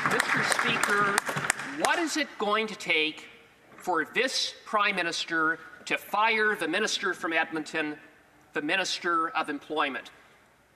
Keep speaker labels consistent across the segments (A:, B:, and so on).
A: Mr. Speaker, what is it going to take for this Prime Minister to fire the Minister from Edmonton, the Minister of Employment?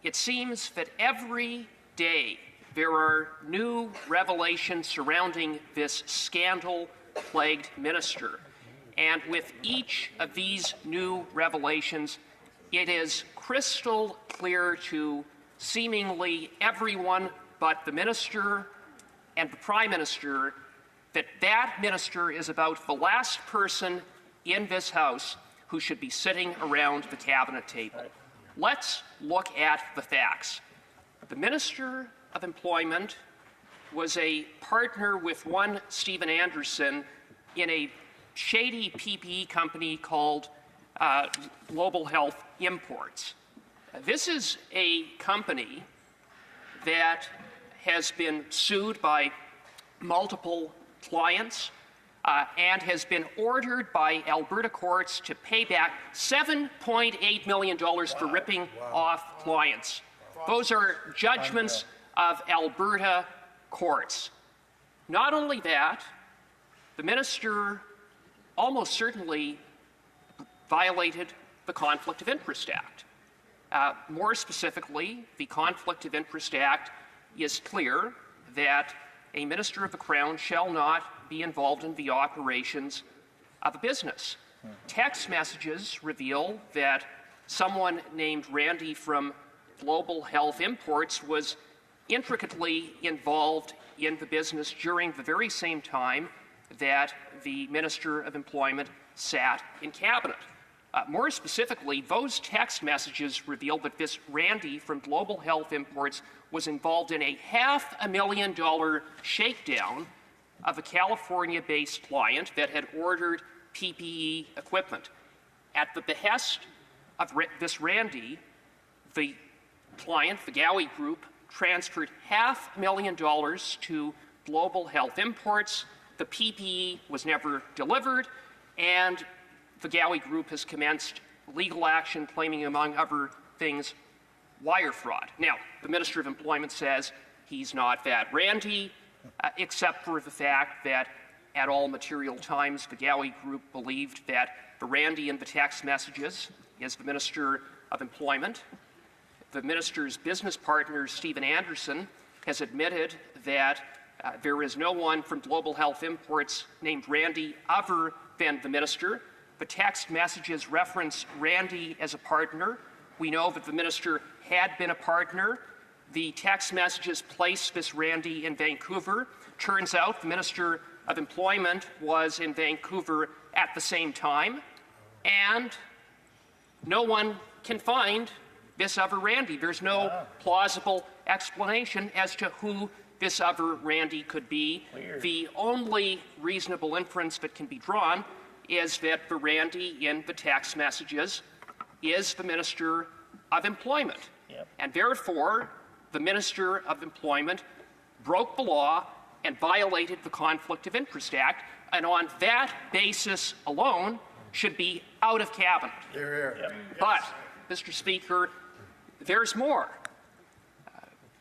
A: It seems that every day there are new revelations surrounding this scandal-plagued minister. And with each of these new revelations, it is crystal clear to seemingly everyone but the minister and the Prime Minister that that minister is about the last person in this House who should be sitting around the cabinet table. Let's look at the facts. The Minister of Employment was a partner with one Stephen Anderson in a shady PPE company called Global Health Imports. This is a company that has been sued by multiple clients and has been ordered by Alberta courts to pay back $7.8 million for ripping off clients. Those are judgments of Alberta courts. Not only that, the minister almost certainly violated the Conflict of Interest Act. More specifically, the Conflict of Interest Act is clear that a minister of the Crown shall not be involved in the operations of a business. Text messages reveal that someone named Randy from Global Health Imports was intricately involved in the business during the very same time that the Minister of Employment sat in Cabinet. More specifically, those text messages reveal that this Randy from Global Health Imports was involved in a $500,000 shakedown of a California-based client that had ordered PPE equipment. At the behest of this Randy, the client, the Gowie Group, transferred $500,000 to Global Health Imports. The PPE was never delivered, and the Gowie Group has commenced legal action claiming, among other things, wire fraud. Now, the Minister of Employment says he's not that Randy, except for the fact that at all material times the Gowie Group believed that the Randy in the text messages is the Minister of Employment. The minister's business partner, Stephen Anderson, has admitted that there is no one from Global Health Imports named Randy other than the minister. The text messages reference Randy as a partner. We know that the minister had been a partner. The text messages place this Randy in Vancouver. Turns out the Minister of Employment was in Vancouver at the same time, and no one can find this other Randy. There's no plausible explanation as to who this other Randy could be.
B: Weird.
A: The only reasonable inference that can be drawn is that the Randy in the text messages is the Minister of Employment.
B: Yep.
A: And therefore, the Minister of Employment broke the law and violated the Conflict of Interest Act, and on that basis alone should be out of Cabinet.
B: Yep.
A: But, Mr. Speaker, there's more.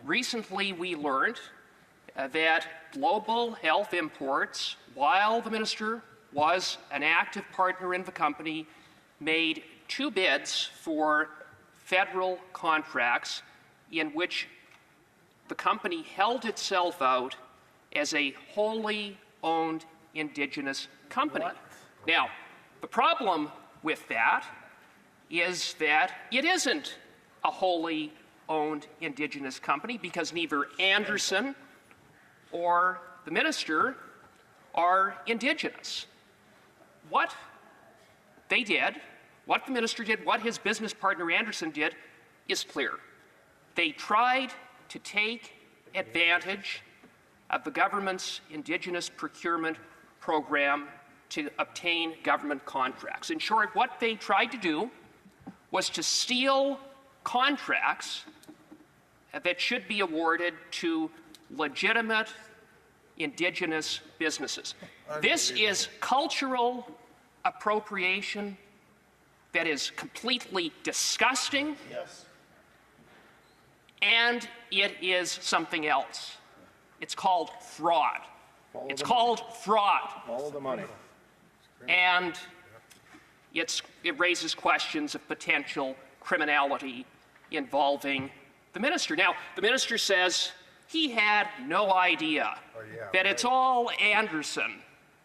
A: Recently we learned that Global Health Imports, while the minister was an active partner in the company, made 2 bids for federal contracts in which the company held itself out as a wholly owned Indigenous company.
B: What?
A: Now, the problem with that is that it isn't a wholly owned Indigenous company because neither Anderson or the minister are Indigenous. What they did, what the minister did, what his business partner Anderson did is clear. They tried to take advantage of the government's Indigenous procurement program to obtain government contracts. In short, what they tried to do was to steal contracts that should be awarded to legitimate Indigenous businesses. This is cultural appropriation that is completely disgusting.
B: Yes.
A: and it is something else. It's called fraud. It's called fraud.
B: Follow the money.
A: And it raises questions of potential criminality involving the minister. Now, the minister says he had no idea that it's all Anderson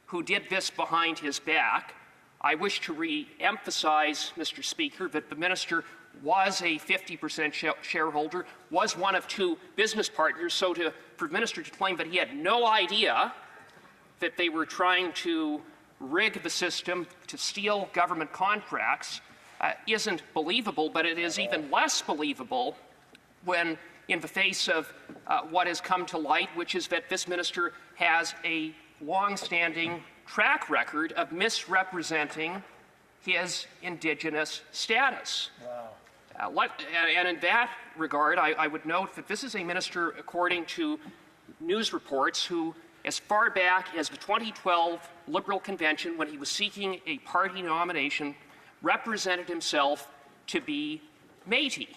A: who did this behind his back. I wish to re-emphasize, Mr. Speaker, that the minister was a 50% shareholder, was one of two business partners, so for the minister to claim that he had no idea that they were trying to rig the system to steal government contracts isn't believable, but it is even less believable when in the face of what has come to light, which is that this minister has a long-standing track record of misrepresenting his indigenous status. Wow. And in that regard, I would note that this is a minister, according to news reports, who, as far back as the 2012 Liberal Convention, when he was seeking a party nomination, represented himself to be Métis.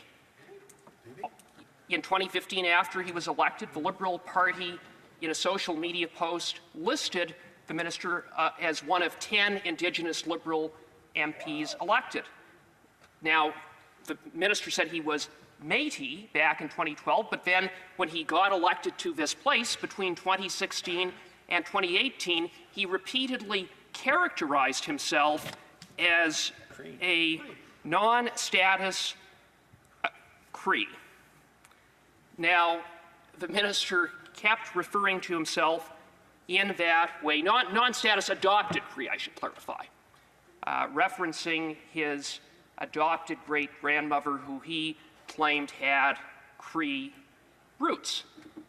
A: In 2015, after he was elected, the Liberal Party, in a social media post, listed the minister as one of 10 Indigenous Liberal MPs elected. Now, the minister said he was Métis back in 2012, but then when he got elected to this place between 2016 and 2018, he repeatedly characterized himself as a non-status Cree. Now, the minister kept referring to himself in that way, non-status adopted Cree, I should clarify, referencing his adopted great-grandmother who he claimed had Cree roots.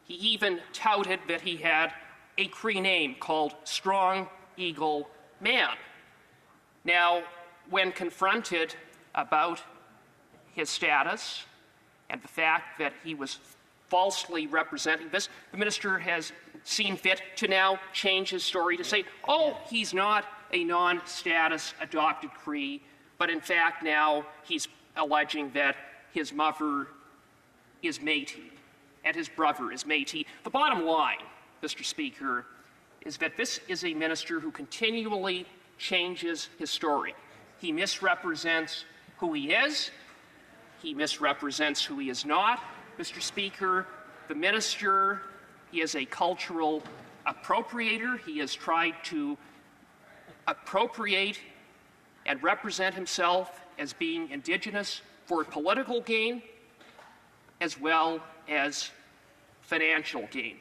A: He even touted that he had a Cree name called Strong Eagle Man. Now, when confronted about his status and the fact that he was falsely representing this, the minister has seen fit to now change his story to say, oh, he's not a non-status adopted Cree, but in fact now he's alleging that his mother is Métis and his brother is Métis. The bottom line, Mr. Speaker, is that this is a minister who continually changes his story. He misrepresents who he is. He misrepresents who he is not. Mr. Speaker, the minister, he is a cultural appropriator. He has tried to appropriate and represent himself as being Indigenous for political gain as well as financial gain.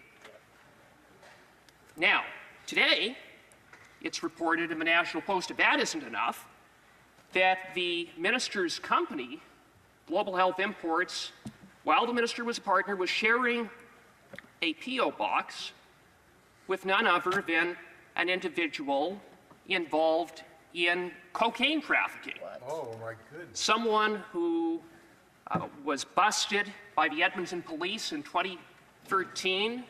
A: Now, today, it's reported in the National Post, if that isn't enough, that the minister's company, Global Health Imports, while the minister was a partner, was sharing a P.O. box with none other than an individual involved in cocaine trafficking.
C: Oh, my goodness.
A: Someone who was busted by the Edmonton police in 2013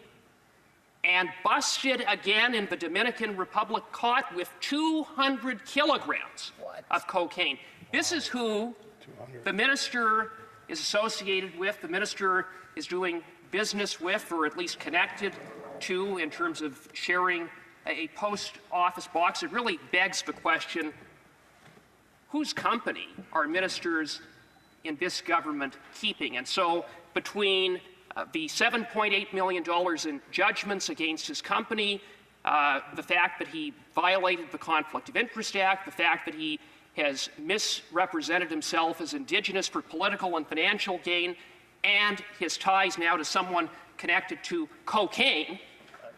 A: and busted again in the Dominican Republic, caught with 200 kilograms of cocaine. This is who the minister is associated with, the minister is doing business with, or at least connected to, in terms of sharing a post office box. It really begs the question, whose company are ministers in this government keeping? And so between the $7.8 million in judgments against his company, the fact that he violated the Conflict of Interest Act, the fact that he has misrepresented himself as Indigenous for political and financial gain, and his ties now to someone connected to cocaine,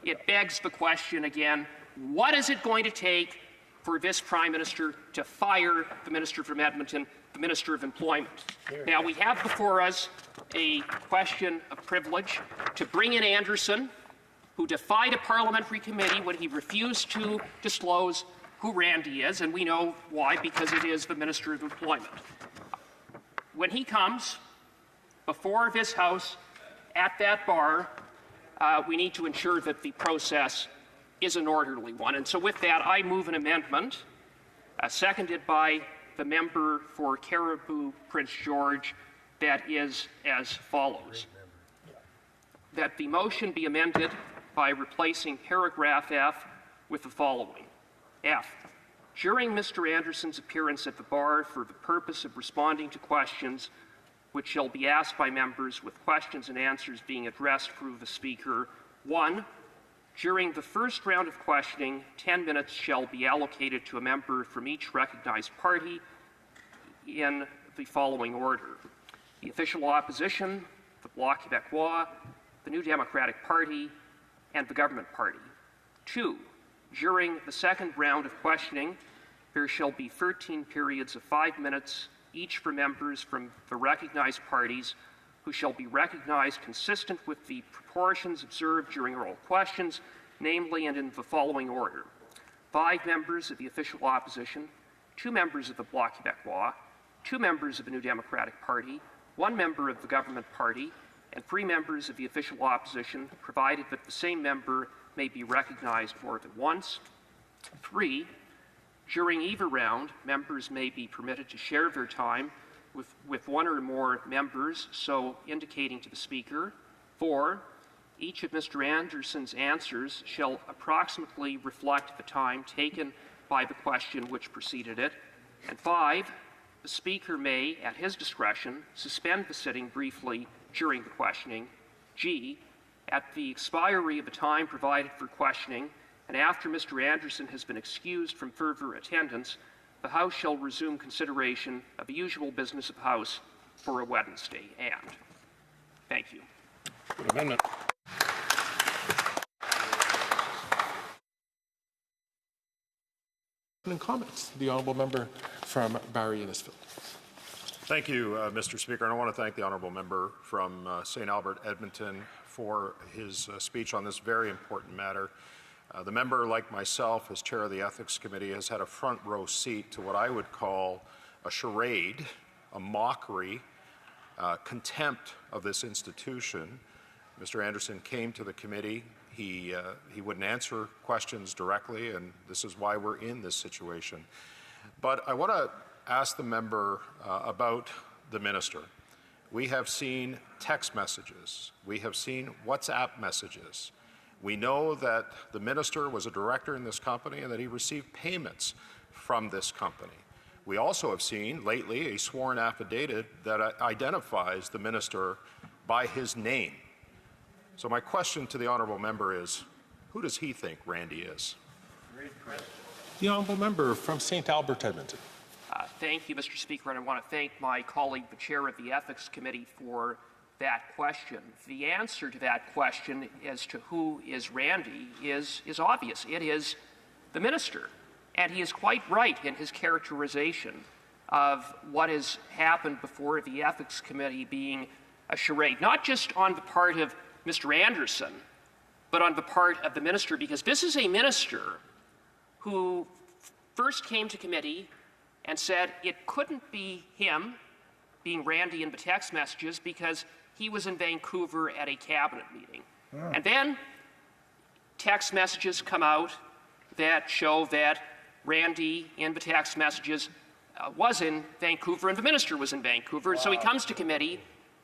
A: it begs the question again, what is it going to take for this Prime Minister to fire the Minister from Edmonton, the Minister of Employment? Now, we have before us a question of privilege to bring in Anderson, who defied a parliamentary committee when he refused to disclose who Randy is, and we know why, because it is the Minister of Employment. When he comes before this House at that bar, we need to ensure that the process is an orderly one. And so with that, I move an amendment, seconded by the member for Caribou Prince George, that is as follows. that the motion be amended by replacing paragraph F with the following. F. During Mr. Anderson's appearance at the bar for the purpose of responding to questions which shall be asked by members with questions and answers being addressed through the Speaker, 1. During the first round of questioning, 10 minutes shall be allocated to a member from each recognized party in the following order: the official opposition, the Bloc Québécois, the New Democratic Party, and the Government Party. 2. During the second round of questioning, there shall be 13 periods of 5 minutes, each for members from the recognized parties, who shall be recognized consistent with the proportions observed during oral questions, namely and in the following order: 5 members of the official opposition, 2 members of the Bloc Québécois, 2 members of the New Democratic Party, 1 member of the Government Party, and 3 members of the official opposition, provided that the same member may be recognized more than once. 3. During either round, members may be permitted to share their time with 1 or more members, so indicating to the Speaker. 4. Each of Mr. Anderson's answers shall approximately reflect the time taken by the question which preceded it. And 5. The Speaker may, at his discretion, suspend the sitting briefly during the questioning. G. At the expiry of the time provided for questioning, and after Mr. Anderson has been excused from further attendance, the House shall resume consideration of the usual business of the House for a Wednesday. And thank you.
B: Good amendment. Comments. The honourable member from Barrie Innisfil.
C: Thank you, Mr. Speaker, and I want to thank the honourable member from St. Albert, Edmonton, for his speech on this very important matter. The member, like myself, as chair of the Ethics Committee, has had a front row seat to what I would call a charade, a mockery, contempt of this institution. Mr. Anderson came to the committee. He wouldn't answer questions directly, and this is why we're in this situation. But I want to ask the member about the minister. We have seen text messages. We have seen WhatsApp messages. We know that the minister was a director in this company and that he received payments from this company. We also have seen lately a sworn affidavit that identifies the minister by his name. So my question to the honourable member is, who does he think Randy is?
B: The honourable member from St. Albert, Edmonton.
A: Thank you, Mr. Speaker, and I want to thank my colleague, the chair of the Ethics Committee, for that question. The answer to that question as to who is Randy is obvious. It is the minister, and he is quite right in his characterization of what has happened before the Ethics Committee being a charade, not just on the part of Mr. Anderson, but on the part of the minister, because this is a minister who first came to committee and said it couldn't be him, being Randy in the text messages, because he was in Vancouver at a cabinet meeting. And then text messages come out that show that Randy in the text messages was in Vancouver and the minister was in Vancouver. So he comes to committee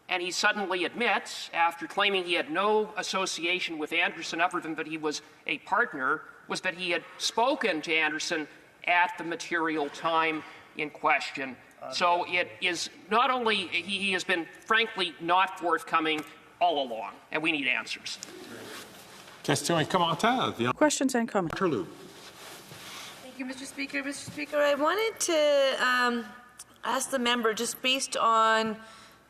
A: and he suddenly admits, after claiming he had no association with Anderson other than that he was a partner, was that he had spoken to Anderson at the material time in question. So it is not only, he has been frankly not forthcoming all along, and we need answers.
B: Question and commentaire.
D: Questions and comments.
B: Thank
E: you, Mr. Speaker. Mr. Speaker, I wanted to ask the member, just based on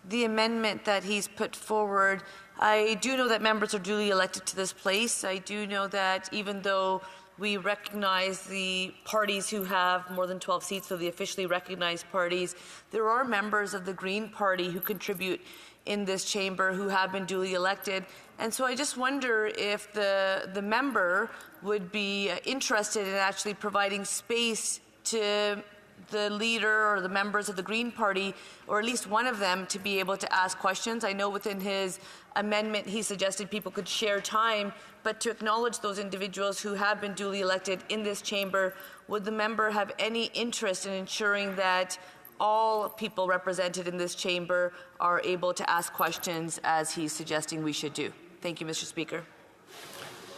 E: the amendment that he's put forward, I do know that members are duly elected to this place. I do know that even though we recognize the parties who have more than 12 seats, so the officially recognized parties, there are members of the Green Party who contribute in this chamber who have been duly elected. And so I just wonder if the member would be interested in actually providing space to the leader or the members of the Green Party, or at least one of them, to be able to ask questions. I know within his amendment he suggested people could share time, but to acknowledge those individuals who have been duly elected in this chamber, would the member have any interest in ensuring that all people represented in this chamber are able to ask questions as he's suggesting we should do? Thank you, Mr. Speaker.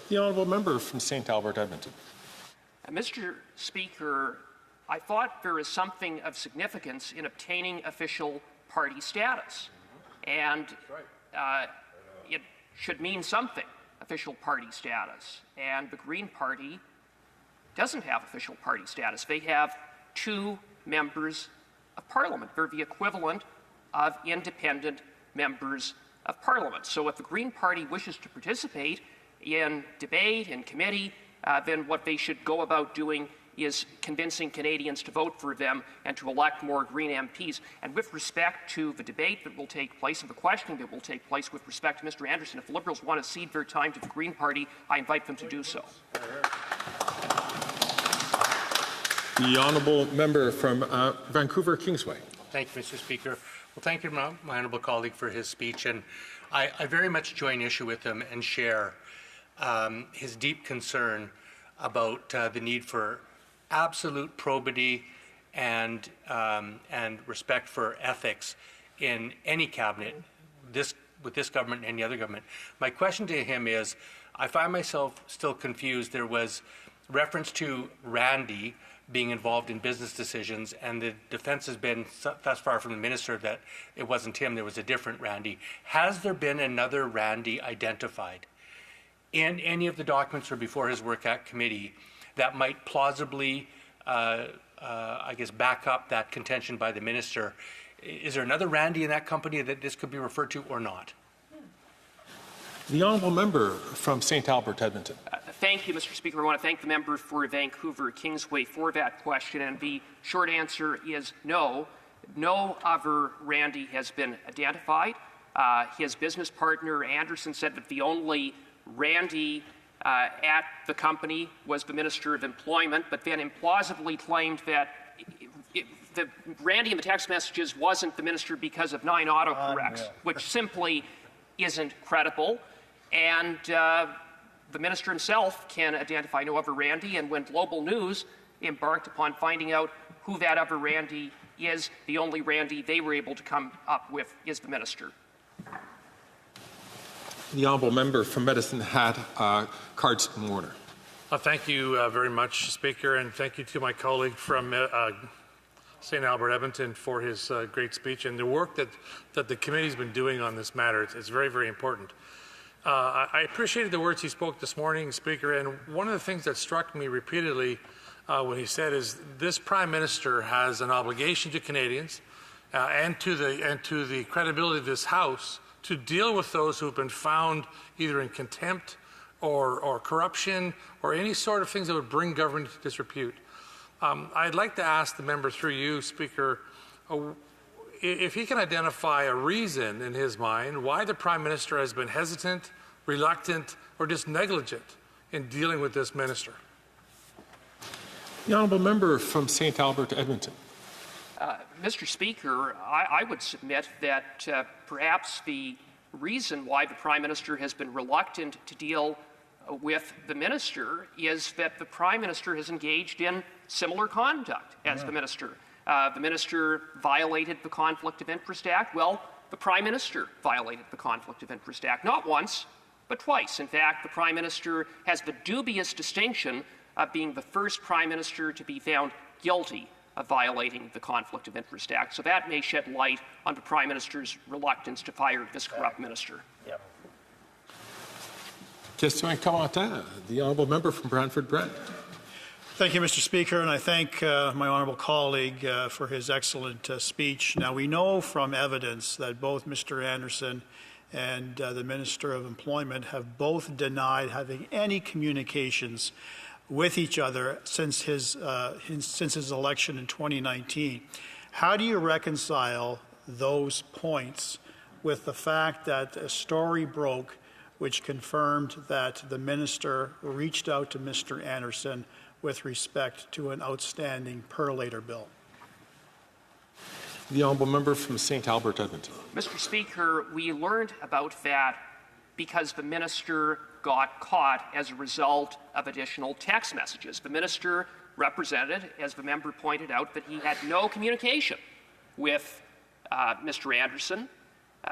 B: The honourable member from St. Albert, Edmonton.
A: Mr. Speaker, I thought there is something of significance in obtaining official party status. And it should mean something, official party status. And the Green Party doesn't have official party status. They have 2 members of Parliament. They're the equivalent of independent members of Parliament. So if the Green Party wishes to participate in debate, in committee, then what they should go about doing is convincing Canadians to vote for them and to elect more Green MPs. And with respect to the debate that will take place and the questioning that will take place with respect to Mr. Anderson, if the Liberals want to cede their time to the Green Party, I invite them to do so.
B: The honourable member from Vancouver Kingsway.
D: Thank you, Mr. Speaker. Well, thank you, my honourable colleague, for his speech. And I very much join issue with him and share his deep concern about the need for absolute probity and respect for ethics in any cabinet, with this government and any other government. My question to him is, I find myself still confused. There was reference to Randy being involved in business decisions, and the defense has been thus far from the minister that it wasn't him, there was a different Randy. Has there been another Randy identified in any of the documents or before his work at committee that might plausibly, I guess, back up that contention by the minister? Is there another Randy in that company that this could be referred to or not?
B: The honourable member from St. Albert, Edmonton.
A: Thank you, Mr. Speaker. I want to thank the member for Vancouver Kingsway for that question, and the short answer is no. No other Randy has been identified. His business partner, Anderson, said that the only Randy at the company was the Minister of Employment, but then implausibly claimed that the Randy in the text messages wasn't the minister because of 9 autocorrects, which simply isn't credible. And the minister himself can identify no other Randy, and when Global News embarked upon finding out who that other Randy is, the only Randy they were able to come up with is the minister.
B: The honourable member from Medicine Hat, Cardston Warner.
F: Thank you very much, Speaker, and thank you to my colleague from St. Albert, Edmonton, for his great speech and the work that the committee's been doing on this matter. It's very, very important. I appreciated the words he spoke this morning, Speaker, and one of the things that struck me repeatedly when he said is this Prime Minister has an obligation to Canadians and to the credibility of this House to deal with those who have been found either in contempt or corruption or any sort of things that would bring government to disrepute. I'd like to ask the member through you, Speaker, if he can identify a reason in his mind why the Prime Minister has been hesitant, reluctant, or just negligent in dealing with this minister.
B: The honourable member from St. Albert, Edmonton.
A: Mr. Speaker, I would submit that perhaps the reason why the Prime Minister has been reluctant to deal with the minister is that the Prime Minister has engaged in similar conduct as the minister. The minister violated the Conflict of Interest Act. Well, the Prime Minister violated the Conflict of Interest Act, not once, but twice. In fact, the Prime Minister has the dubious distinction of being the first Prime Minister to be found guilty of violating the Conflict of Interest Act. So that may shed light on the Prime Minister's reluctance to fire this corrupt minister.
D: Yep.
B: Question and commentaire. The honourable member from Brantford Brent.
G: Thank you, Mr. Speaker, and I thank my honourable colleague for his excellent speech. Now, we know from evidence that both Mr. Anderson and the Minister of Employment have both denied having any communications with each other since his election in 2019. How do you reconcile those points with the fact that a story broke which confirmed that the minister reached out to Mr. Anderson with respect to an outstanding per-later bill?
B: The honourable member from St. Albert, Edmonton.
A: Mr. Speaker, we learned about that because the minister got caught as a result of additional text messages. The minister represented, as the member pointed out, that he had no communication with Mr. Anderson.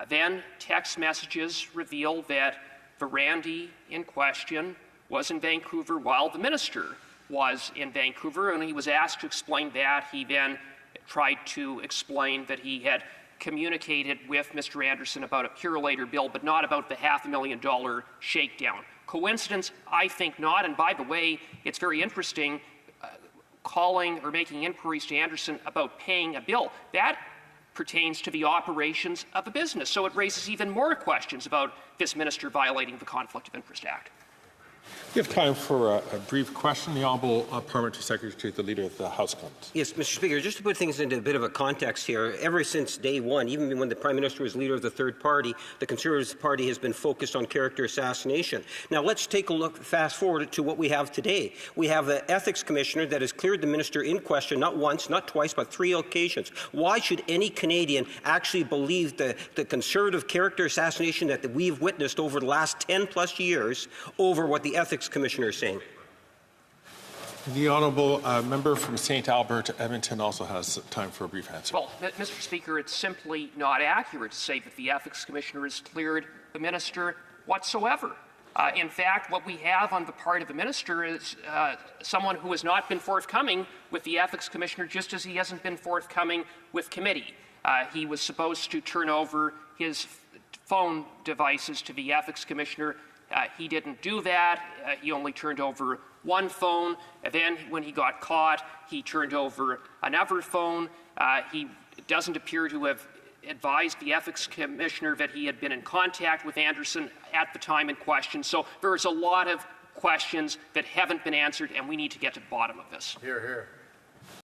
A: Then text messages revealed that Verandi in question was in Vancouver while the minister was in Vancouver, and he was asked to explain that. He then tried to explain that he had communicated with Mr. Anderson about a Purolator bill, but not about the $500,000 shakedown. Coincidence? I think not. And by the way, it's very interesting calling or making inquiries to Anderson about paying a bill. That pertains to the operations of a business. So it raises even more questions about this minister violating the Conflict of Interest Act.
B: We have time for a brief question. The Honourable Parliamentary Secretary, the Leader of the House comments.
H: Yes, Mr. Speaker, just to put things into a bit of a context here, ever since day one, even when the Prime Minister was leader of the third party, the Conservative Party has been focused on character assassination. Now, let's take a look, fast forward to what we have today. We have the Ethics Commissioner that has cleared the minister in question not once, not twice, but 3 occasions. Why should any Canadian actually believe the Conservative character assassination that we've witnessed over the last 10-plus years over what the Ethics Commissioner is saying?
B: The Honourable Member from St. Albert, Edmonton also has time for a brief answer.
A: Well, Mr. Speaker, it's simply not accurate to say that the Ethics Commissioner has cleared the minister whatsoever. In fact, what we have on the part of the minister is someone who has not been forthcoming with the Ethics Commissioner, just as he hasn't been forthcoming with committee. He was supposed to turn over his phone devices to the Ethics Commissioner. He didn't do that. He only turned over one phone. And then when he got caught, he turned over another phone. He doesn't appear to have advised the Ethics Commissioner that he had been in contact with Anderson at the time in question. So there's a lot of questions that haven't been answered, and we need to get to the bottom of this.
C: Hear, hear.